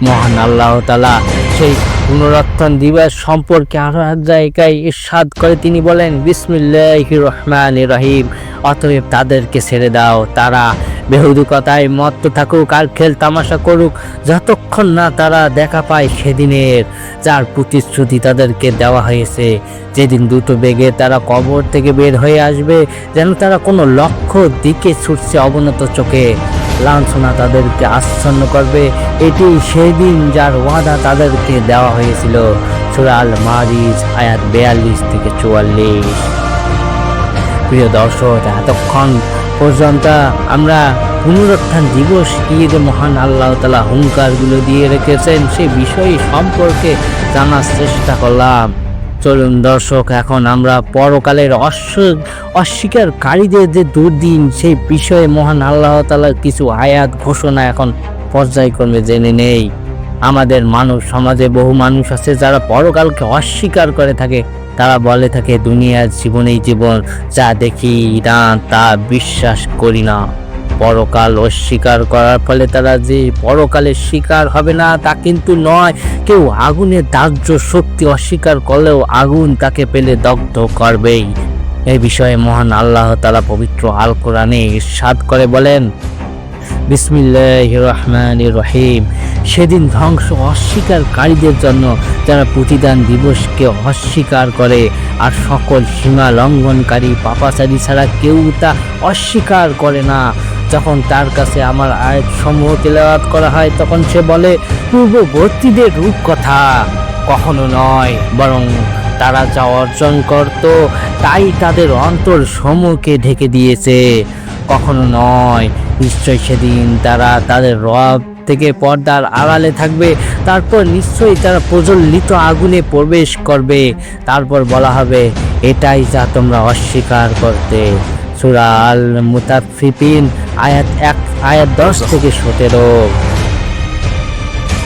মহান আল্লাহ তাআলা সেই পুনরুত্থান দিবস সম্পর্কে আরো এক জায়গায় ইরশাদ করে তিনি বলেন, বিসমিল্লাহির রহমানির রহিম, অতএব তাদেরকে ছেড়ে দাও, তারা বেহুদুকতায় মত্ত থাকুক আর খেল তামাশা করুক, যতক্ষণ না তারা দেখা পায় সেদিনের যার প্রতিশ্রুতি তাদেরকে দেওয়া হয়েছে, যেদিন দ্রুত বেগে তারা কবর থেকে বের হয়ে আসবে, যেন তারা কোনো লক্ষ্য দিকে ছুটছে অবনত চোখে, লাঞ্ছনা তাদেরকে আচ্ছন্ন করবে। এটি সেই দিন যার ওয়াদা তাদেরকে দেওয়া হয়েছিল। সূরা আল মারিজ আয়াত 42 থেকে 44। প্রিয় দর্শক, এতক্ষণ পর্যন্ত আমরা পুনরুত্থান দিবস কি যে মহান আল্লাহ তাআলা হুঙ্কারগুলো দিয়ে রেখেছেন সেই বিষয় সম্পর্কে জানার চেষ্টা করলাম। চলুন দর্শক, এখন আমরা পরকালের অস্বীকারীদের যে দুর্দিন সেই বিষয়ে মহান আল্লাহ তাআলার কিছু আয়াত ঘোষণা এখন পর্যায়ক্রমে জেনে নেই। আমাদের মানব সমাজে বহু মানুষ আছে যারা পরকালকে অস্বীকার করে থাকে। তারা বলে থাকে দুনিয়ার জীবনেই জীবন, যা দেখি না তা বিশ্বাস করি না। পরকাল অস্বীকার করার ফলে তারা যে পরকালের শিকার হবে না তা কিন্তু নয়। কেউ আগুনের দাহ্য শক্তি অস্বীকার করলেও আগুন তাকে পেলে দগ্ধ করবেই। এই বিষয়ে মহান আল্লাহ তাআলা পবিত্র আল কোরআনে ইরশাদ করে বলেন, বিসমিল্লাহির রহমানির রহিম, সেদিন ধ্বংস অস্বীকারীদের জন্য যারা প্রতিদান দিবসকে অস্বীকার করে আর সকল সীমা লঙ্ঘনকারী পাপাচারী ছাড়া কেউ তা অস্বীকার করে না। যখন তার কাছে আমার আয়াত সমূহ তেলাওয়াত করা হয় তখন সে বলে, পূর্ববর্তীদের রূপকথা। কখনো নয়, বরং তারা যা অর্জন করত তাই তাদের অন্তর সমূহকে ঢেকে দিয়েছে। কখনো নয়, নিশ্চয় সেদিন তারা তাদের রব থেকে পর্দার আড়ালে থাকবে। তারপর নিশ্চয়ই তারা প্রজ্বলিত আগুনে প্রবেশ করবে। তারপর বলা হবে, এটাই যা তোমরা অস্বীকার করতে। সূরা আল মুতাফফিফিন আয়াত 10 থেকে 17।